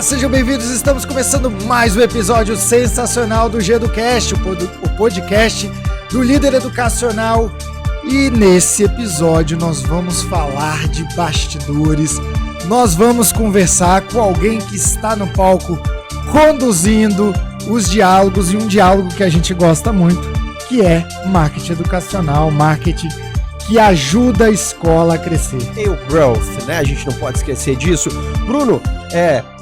Sejam bem-vindos, estamos começando mais um episódio sensacional do GEDUcast, o podcast do líder educacional. E nesse episódio nós vamos falar de bastidores, nós vamos conversar com alguém que está no palco conduzindo os diálogos, e um diálogo que a gente gosta muito, que é marketing educacional, marketing que ajuda a escola a crescer. E o growth, né? A gente não pode esquecer disso. Bruno,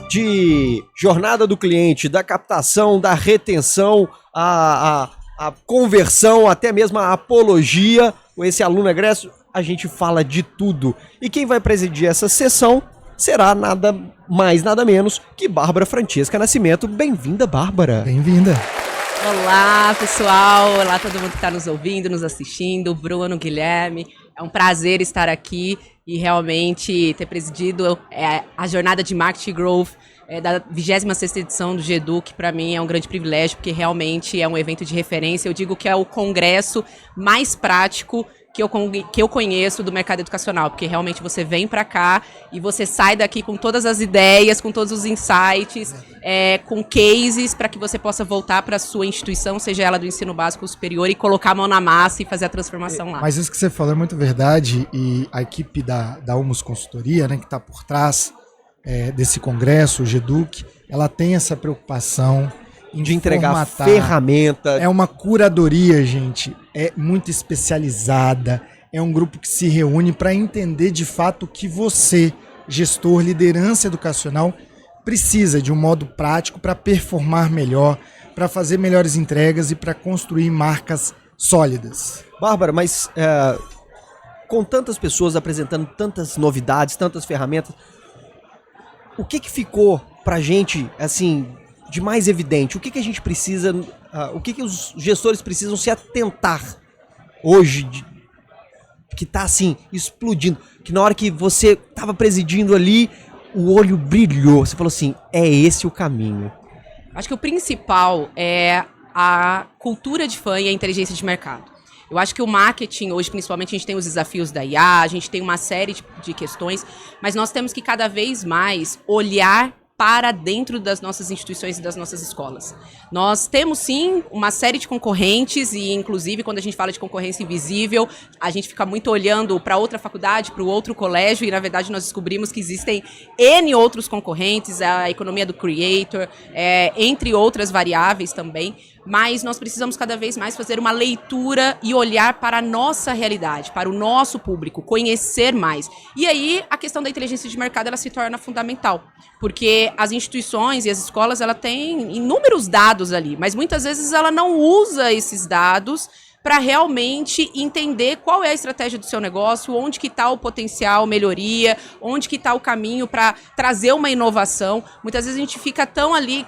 de jornada do cliente, da captação, da retenção, a conversão, até mesmo a apologia, com esse aluno egresso, a gente fala de tudo. E quem vai presidir essa sessão será nada mais, nada menos que Bárbara Francesca Nascimento. Bem-vinda, Bárbara. Bem-vinda. Olá, pessoal. Olá, todo mundo que está nos ouvindo, nos assistindo. Bruno, Guilherme. É um prazer estar aqui e realmente ter presidido a jornada de Marketing Growth da 26ª edição do GEDU, que para mim é um grande privilégio, porque realmente é um evento de referência. Eu digo que é o congresso mais prático que eu conheço do mercado educacional, porque realmente você vem para cá e você sai daqui com todas as ideias, com todos os insights, com cases, para que você possa voltar para a sua instituição, seja ela do ensino básico ou superior, e colocar a mão na massa e fazer a transformação lá. Mas isso que você falou é muito verdade, e a equipe da Humus Consultoria, né, que está por trás desse congresso, o GEDUC, ela tem essa preocupação de entregar ferramenta. É uma curadoria, gente, é muito especializada, é um grupo que se reúne para entender de fato o que você, gestor, liderança educacional, precisa de um modo prático para performar melhor, para fazer melhores entregas e para construir marcas sólidas. Bárbara, mas com tantas pessoas apresentando tantas novidades, tantas ferramentas, o que ficou pra gente, assim, de mais evidente? O que a gente precisa, o que os gestores precisam se atentar hoje, que tá assim, explodindo, que na hora que você tava presidindo ali, o olho brilhou, você falou assim, é esse o caminho? Acho que o principal é a cultura de fã e a inteligência de mercado. Eu acho que o marketing hoje, principalmente, a gente tem os desafios da IA, a gente tem uma série de questões, mas nós temos que cada vez mais olhar para dentro das nossas instituições e das nossas escolas. Nós temos, sim, uma série de concorrentes e, inclusive, quando a gente fala de concorrência invisível, a gente fica muito olhando para outra faculdade, para o outro colégio, e, na verdade, nós descobrimos que existem N outros concorrentes, a economia do creator, entre outras variáveis também, mas nós precisamos cada vez mais fazer uma leitura e olhar para a nossa realidade, para o nosso público, conhecer mais. E aí, a questão da inteligência de mercado, ela se torna fundamental, porque as instituições e as escolas, ela têm inúmeros dados ali, mas muitas vezes ela não usa esses dados para realmente entender qual é a estratégia do seu negócio, onde que está o potencial melhoria, onde que está o caminho para trazer uma inovação. Muitas vezes a gente fica tão ali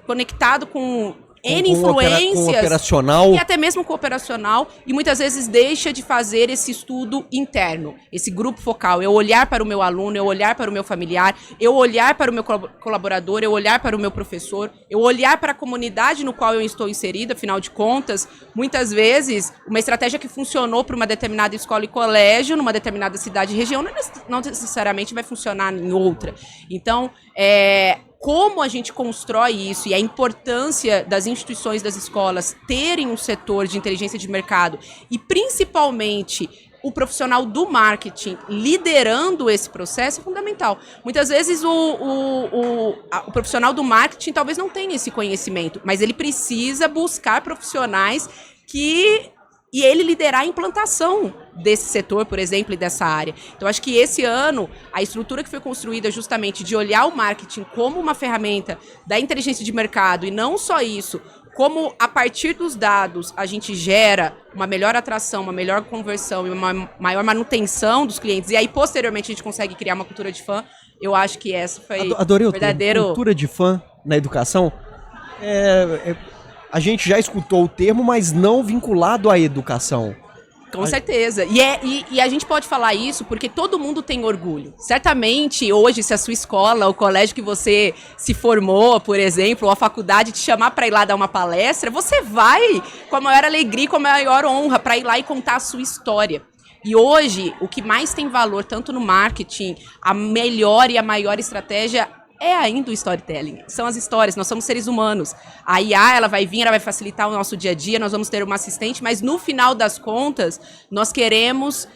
conectado com N influências, operacional. E até mesmo com o operacional, e muitas vezes deixa de fazer esse estudo interno, esse grupo focal, eu olhar para o meu aluno, eu olhar para o meu familiar, eu olhar para o meu colaborador, eu olhar para o meu professor, eu olhar para a comunidade no qual eu estou inserido. Afinal de contas, muitas vezes, uma estratégia que funcionou para uma determinada escola e colégio, numa determinada cidade e região, não necessariamente vai funcionar em outra. Então, como a gente constrói isso e a importância das instituições, das escolas terem um setor de inteligência de mercado e principalmente o profissional do marketing liderando esse processo é fundamental. Muitas vezes o profissional do marketing talvez não tenha esse conhecimento, mas ele precisa buscar profissionais e ele liderar a implantação desse setor, por exemplo, e dessa área. Então, acho que esse ano, a estrutura que foi construída justamente de olhar o marketing como uma ferramenta da inteligência de mercado, e não só isso, como a partir dos dados a gente gera uma melhor atração, uma melhor conversão e uma maior manutenção dos clientes, e aí posteriormente a gente consegue criar uma cultura de fã. Eu acho que essa foi Adorei o verdadeiro... Cultura de fã na educação. A gente já escutou o termo, mas não vinculado à educação. Com certeza. E a gente pode falar isso porque todo mundo tem orgulho. Certamente, hoje, se a sua escola, o colégio que você se formou, por exemplo, ou a faculdade te chamar para ir lá dar uma palestra, você vai com a maior alegria, com a maior honra para ir lá e contar a sua história. E hoje, o que mais tem valor, tanto no marketing, a melhor e a maior estratégia é ainda o storytelling. São as histórias, nós somos seres humanos. A IA, ela vai vir, ela vai facilitar o nosso dia a dia, nós vamos ter uma assistente, mas no final das contas, nós queremos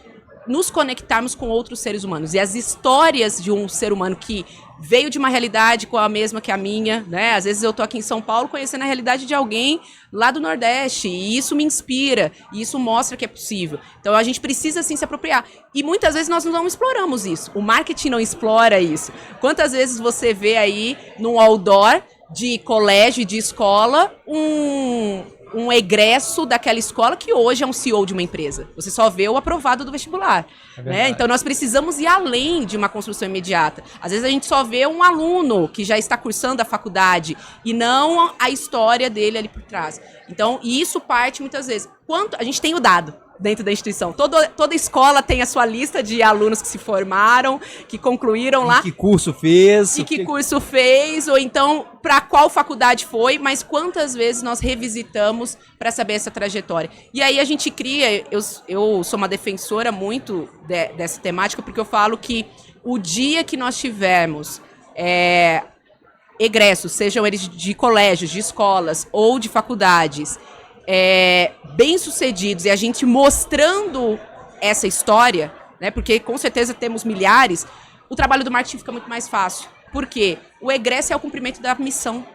nos conectarmos com outros seres humanos. E as histórias de um ser humano que veio de uma realidade com a mesma que a minha, né? Às vezes eu tô aqui em São Paulo conhecendo a realidade de alguém lá do Nordeste, e isso me inspira, e isso mostra que é possível. Então a gente precisa, sim, se apropriar. E muitas vezes nós não exploramos isso. O marketing não explora isso. Quantas vezes você vê aí num outdoor de colégio e de escola um egresso daquela escola que hoje é um CEO de uma empresa. Você só vê o aprovado do vestibular. Né? Então nós precisamos ir além de uma construção imediata. Às vezes a gente só vê um aluno que já está cursando a faculdade e não a história dele ali por trás. Então, e isso parte muitas vezes. A gente tem o dado dentro da instituição. Toda escola tem a sua lista de alunos que se formaram, que concluíram lá. E que curso fez. E que curso fez, ou então para qual faculdade foi, mas quantas vezes nós revisitamos para saber essa trajetória. E aí a gente cria, eu sou uma defensora muito dessa temática, porque eu falo que o dia que nós tivermos egressos, sejam eles de colégios, de escolas ou de faculdades, bem-sucedidos, e a gente mostrando essa história, né, porque com certeza temos milhares, o trabalho do marketing fica muito mais fácil. Por quê? O egresso é o cumprimento da missão.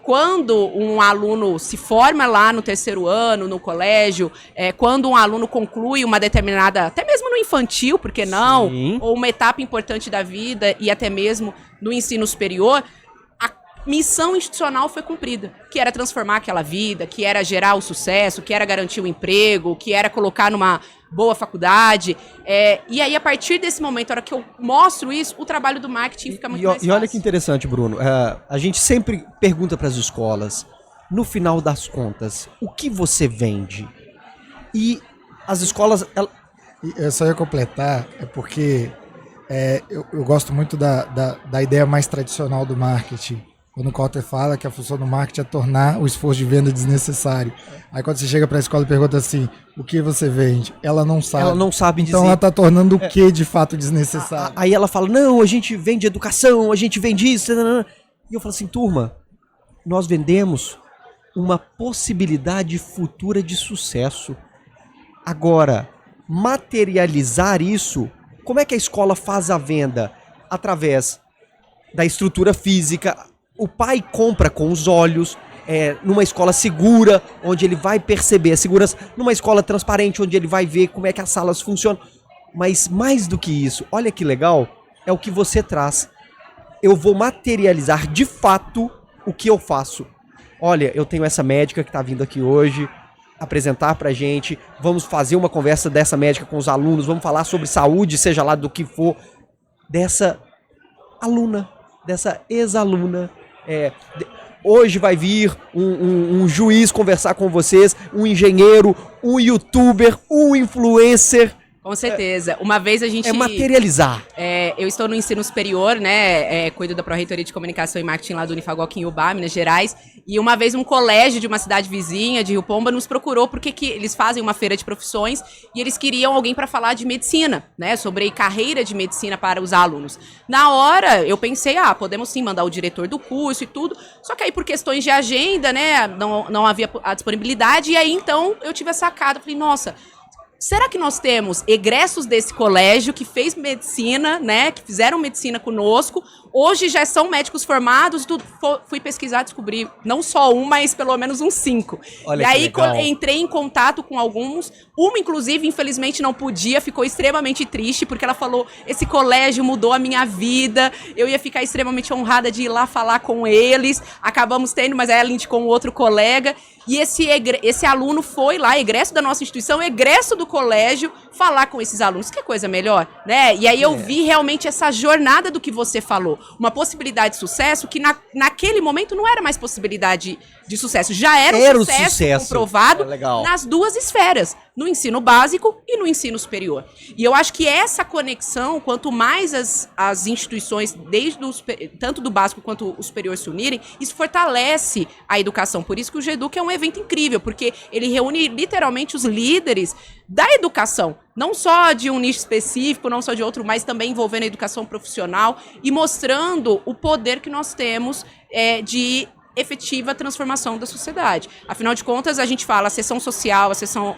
Quando um aluno se forma lá no terceiro ano, no colégio, quando um aluno conclui uma determinada, até mesmo no infantil, por que não? Sim. Ou uma etapa importante da vida e até mesmo no ensino superior, missão institucional foi cumprida, que era transformar aquela vida, que era gerar o sucesso, que era garantir o emprego, que era colocar numa boa faculdade. E aí, a partir desse momento, a hora que eu mostro isso, o trabalho do marketing fica muito mais fácil. E olha que interessante, Bruno. A gente sempre pergunta para as escolas, no final das contas, o que você vende? E as escolas... Eu só ia completar, porque eu gosto muito da ideia mais tradicional do marketing. Quando o Kotler fala que a função do marketing é tornar o esforço de venda desnecessário. Aí quando você chega para a escola e pergunta assim, o que você vende? Ela não sabe. Ela não sabe dizer. Então ela está tornando o que de fato desnecessário? Aí ela fala, não, a gente vende educação, a gente vende isso. E eu falo assim, turma, nós vendemos uma possibilidade futura de sucesso. Agora, materializar isso, como é que a escola faz a venda? Através da estrutura física. O pai compra com os olhos, numa escola segura, onde ele vai perceber a segurança, numa escola transparente, onde ele vai ver como é que as salas funcionam. Mas mais do que isso, olha que legal, é o que você traz. Eu vou materializar de fato o que eu faço. Olha, eu tenho essa médica que está vindo aqui hoje apresentar pra gente, vamos fazer uma conversa dessa médica com os alunos, vamos falar sobre saúde, seja lá do que for, dessa aluna, dessa ex-aluna. Hoje vai vir um juiz conversar com vocês, um engenheiro, um youtuber, um influencer. Com certeza. Uma vez a gente... materializar. Eu estou no ensino superior, né? Cuido da Pró-Reitoria de Comunicação e Marketing lá do Unifagoc em Ubá, Minas Gerais. E uma vez um colégio de uma cidade vizinha, de Rio Pomba, nos procurou porque eles fazem uma feira de profissões e eles queriam alguém para falar de medicina, né? Sobre carreira de medicina para os alunos. Na hora, eu pensei, podemos sim mandar o diretor do curso e tudo. Só que aí, por questões de agenda, né? Não havia a disponibilidade. E aí, então, eu tive a sacada. Falei, nossa... Será que nós temos egressos desse colégio que fez medicina, né? Que fizeram medicina conosco, hoje já são médicos formados, tudo. Fui pesquisar, descobri não só um, mas pelo menos uns 5. Olha, e aí entrei em contato com alguns. Uma, inclusive, infelizmente não podia, ficou extremamente triste, porque ela falou, esse colégio mudou a minha vida, eu ia ficar extremamente honrada de ir lá falar com eles. Acabamos tendo, mas aí ela indicou um outro colega. E esse aluno foi lá, egresso da nossa instituição, egresso do colégio, falar com esses alunos. Que coisa melhor, né? E aí eu vi realmente essa jornada do que você falou. Uma possibilidade de sucesso que naquele momento não era mais possibilidade de sucesso. Já era um sucesso comprovado nas duas esferas. No ensino básico e no ensino superior. E eu acho que essa conexão, quanto mais as instituições, tanto do básico quanto o superior se unirem, isso fortalece a educação. Por isso que o GEDUC é um evento incrível, porque ele reúne literalmente os líderes da educação. não só de um nicho específico, não só de outro, mas também envolvendo a educação profissional e mostrando o poder que nós temos de efetiva transformação da sociedade. Afinal de contas, a gente fala a ascensão social,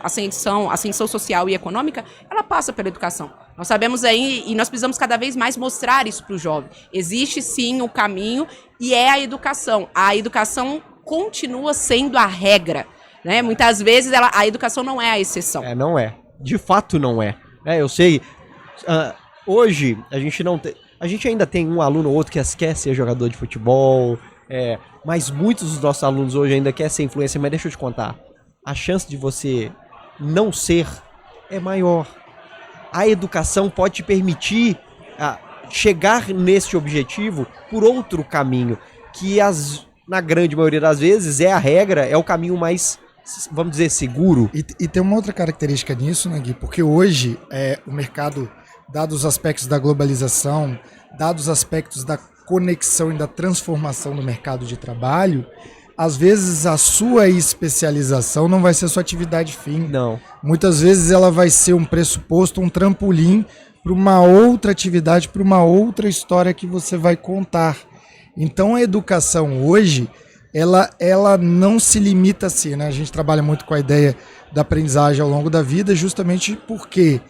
ascensão social e econômica, ela passa pela educação. Nós sabemos aí, e nós precisamos cada vez mais mostrar isso para o jovem. Existe sim o caminho e é a educação. A educação continua sendo a regra, né? Muitas vezes a educação não é a exceção. Não é. De fato não é. Eu sei, hoje a gente ainda tem um aluno ou outro que quer ser jogador de futebol, mas muitos dos nossos alunos hoje ainda querem ser influencer, mas deixa eu te contar, a chance de você não ser é maior. A educação pode te permitir chegar nesse objetivo por outro caminho, que na grande maioria das vezes é a regra, é o caminho mais, vamos dizer, seguro. E tem uma outra característica nisso, né, Gui? Porque hoje o mercado, dados os aspectos da globalização, dados os aspectos da conexão e da transformação do mercado de trabalho, às vezes a sua especialização não vai ser a sua atividade fim. Não. Muitas vezes ela vai ser um pressuposto, um trampolim para uma outra atividade, para uma outra história que você vai contar. Então a educação hoje, ela não se limita assim, né? A gente trabalha muito com a ideia da aprendizagem ao longo da vida, justamente porque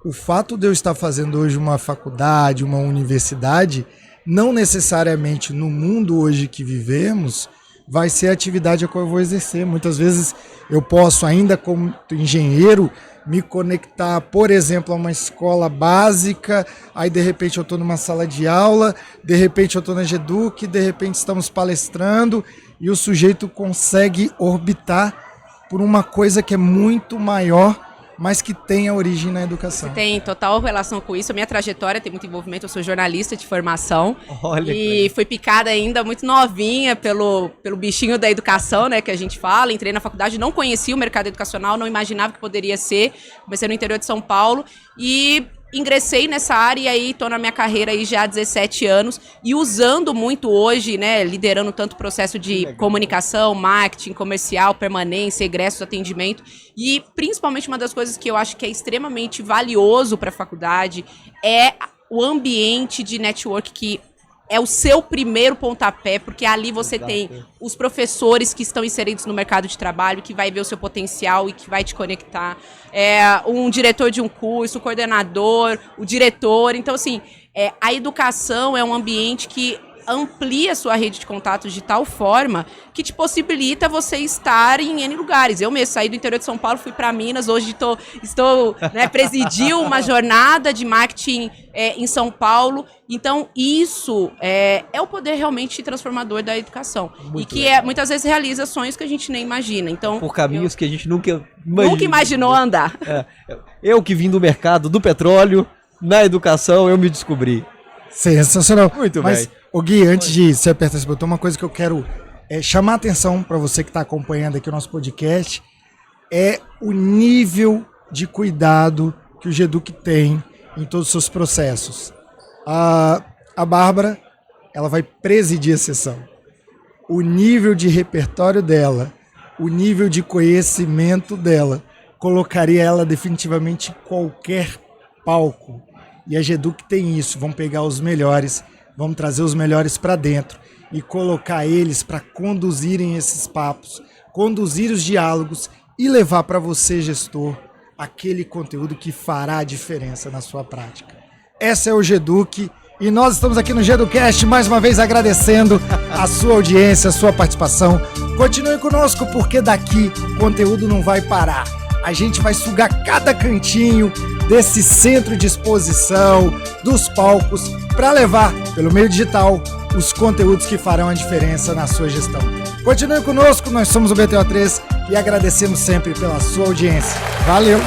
o fato de eu estar fazendo hoje uma faculdade, uma universidade, não necessariamente no mundo hoje que vivemos vai ser a atividade a qual eu vou exercer. Muitas vezes eu posso, ainda como engenheiro, me conectar, por exemplo, a uma escola básica, aí de repente eu estou numa sala de aula, de repente eu estou na GEDUC, de repente estamos palestrando e o sujeito consegue orbitar por uma coisa que é muito maior, mas que tem a origem na educação. Você tem total relação com isso. A minha trajetória tem muito envolvimento. Eu sou jornalista de formação. Olha, e fui picada ainda muito novinha pelo bichinho da educação, né, que a gente fala. Entrei na faculdade, não conhecia o mercado educacional, não imaginava que poderia ser. Comecei no interior de São Paulo e ingressei nessa área e aí estou na minha carreira aí já há 17 anos e usando muito hoje, né, liderando tanto o processo de comunicação, marketing, comercial, permanência, egressos, atendimento e principalmente uma das coisas que eu acho que é extremamente valioso para a faculdade é o ambiente de network que é o seu primeiro pontapé, porque ali você tem os professores que estão inseridos no mercado de trabalho, que vai ver o seu potencial e que vai te conectar. Um diretor de um curso, o coordenador, o diretor. Então, assim, a educação é um ambiente que amplia a sua rede de contatos de tal forma que te possibilita você estar em N lugares. Eu mesmo saí do interior de São Paulo, fui para Minas, hoje estou presidiu uma jornada de marketing em São Paulo. Então, isso é o poder realmente transformador da educação. Muito e que muitas vezes realiza sonhos que a gente nem imagina. Então, por caminhos que a gente nunca imaginou andar. Eu que vim do mercado do petróleo, na educação, eu me descobri. Sensacional. Muito bem. Mas, Gui, antes de você apertar esse botão, uma coisa que eu quero chamar a atenção para você que está acompanhando aqui o nosso podcast é o nível de cuidado que o GEDUC tem em todos os seus processos. A Bárbara, ela vai presidir a sessão. O nível de repertório dela, o nível de conhecimento dela, colocaria ela definitivamente em qualquer palco. E a GEDUC tem isso, vamos pegar os melhores, vamos trazer os melhores para dentro e colocar eles para conduzirem esses papos, conduzir os diálogos e levar para você, gestor, aquele conteúdo que fará a diferença na sua prática. Essa é o GEDUC e nós estamos aqui no GEDUCast mais uma vez agradecendo a sua audiência, a sua participação. Continue conosco porque daqui o conteúdo não vai parar. A gente vai sugar cada cantinho desse centro de exposição, dos palcos, para levar, pelo meio digital, os conteúdos que farão a diferença na sua gestão. Continue conosco, nós somos o BTO3 e agradecemos sempre pela sua audiência. Valeu!